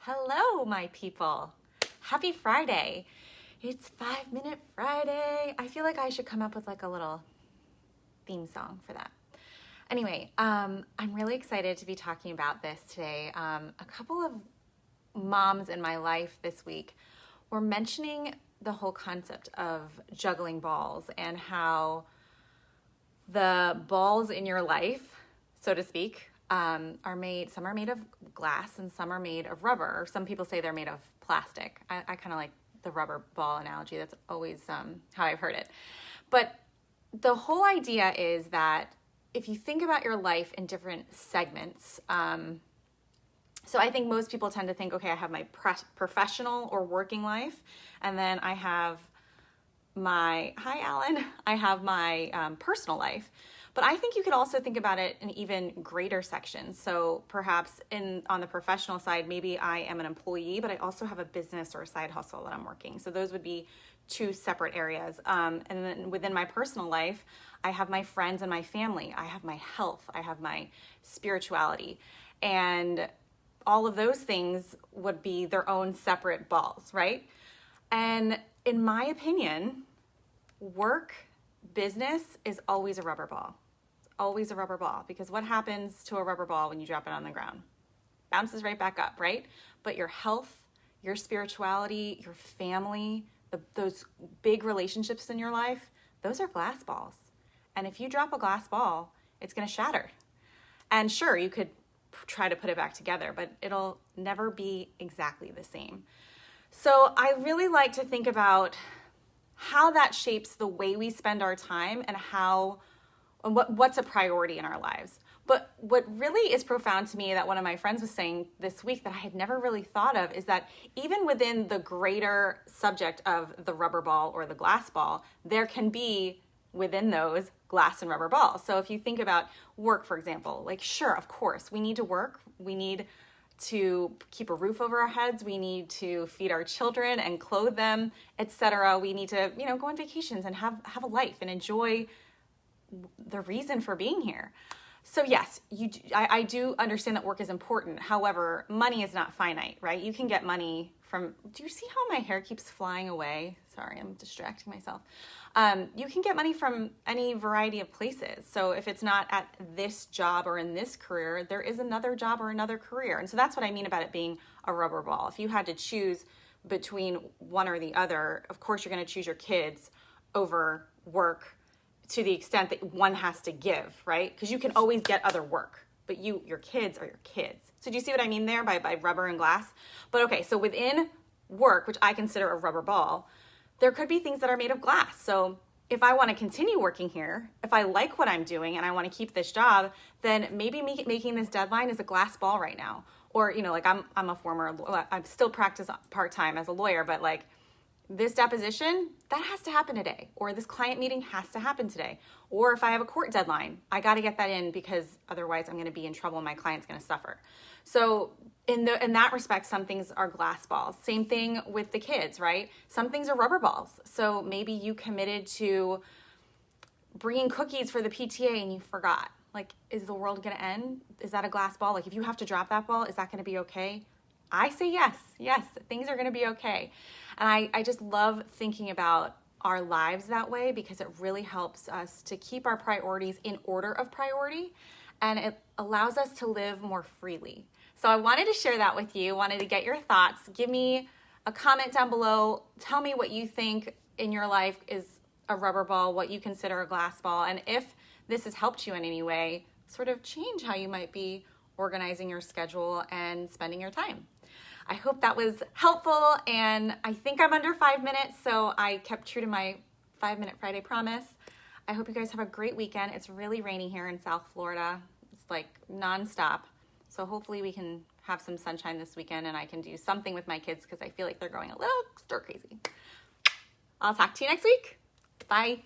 Hello, my people. Happy Friday. It's 5-Minute Friday. I feel like I should come up with like a little theme song for that. Anyway, I'm really excited to be talking about this today. A couple of moms in my life this week were mentioning the whole concept of juggling balls and how the balls in your life, so to speak, some are made of glass and some are made of rubber, or some people say they're made of plastic. I kind of like the rubber ball analogy. That's always how I've heard it. But the whole idea is that if you think about your life in different segments, so I think most people tend to think, okay, I have my professional or working life, and then I have my, hi Alan, I have my personal life. But I think you could also think about it in even greater sections. So perhaps on the professional side, maybe I am an employee, but I also have a business or a side hustle that I'm working. So those would be two separate areas. And then within my personal life, I have my friends and my family. I have my health. I have my spirituality. And all of those things would be their own separate balls, right? And in my opinion, business is always a rubber ball. It's always a rubber ball, because what happens to a rubber ball when you drop it on the ground? Bounces right back up, right? But your health, your spirituality, your family, those big relationships in your life, those are glass balls. And if you drop a glass ball, it's going to shatter. And sure, you could try to put it back together, but it'll never be exactly the same. So I really like to think about how that shapes the way we spend our time and what's a priority in our lives. But what really is profound to me that one of my friends was saying this week that I had never really thought of is that even within the greater subject of the rubber ball or the glass ball, there can be within those glass and rubber balls. So if you think about work, for example, like sure, of course, we need to work. We need to keep a roof over our heads. We need to feed our children and clothe them, etc. We need to, go on vacations and have a life and enjoy the reason for being here. So yes, I do understand that work is important. However, money is not finite, right? You can get money from, do you see how my hair keeps flying away? Sorry, I'm distracting myself. You can get money from any variety of places. So if it's not at this job or in this career, there is another job or another career. And so that's what I mean about it being a rubber ball. If you had to choose between one or the other, of course you're going to choose your kids over work to the extent that one has to give, right? Because you can always get other work, but your kids are your kids. So do you see what I mean there by rubber and glass? But okay, so within work, which I consider a rubber ball, there could be things that are made of glass. So if I want to continue working here, if I like what I'm doing and I want to keep this job, then maybe making this deadline is a glass ball right now. Or, like I still practice part-time as a lawyer, but like this deposition, that has to happen today. Or this client meeting has to happen today. Or if I have a court deadline, I got to get that in because otherwise I'm going to be in trouble and my client's going to suffer. So in that respect, some things are glass balls. Same thing with the kids, right? Some things are rubber balls. So maybe you committed to bringing cookies for the PTA and you forgot. Like, is the world going to end? Is that a glass ball? Like, if you have to drop that ball, is that going to be okay? I say yes, things are going to be okay. And I just love thinking about our lives that way because it really helps us to keep our priorities in order of priority, and it allows us to live more freely. So I wanted to share that with you, wanted to get your thoughts. Give me a comment down below. Tell me what you think in your life is a rubber ball, what you consider a glass ball, and if this has helped you in any way, sort of change how you might be organizing your schedule and spending your time. I hope that was helpful, and I think I'm under 5 minutes, so I kept true to my 5-Minute Friday promise. I hope you guys have a great weekend. It's really rainy here in South Florida. It's like nonstop, so hopefully we can have some sunshine this weekend and I can do something with my kids because I feel like they're going a little stir crazy. I'll talk to you next week. Bye.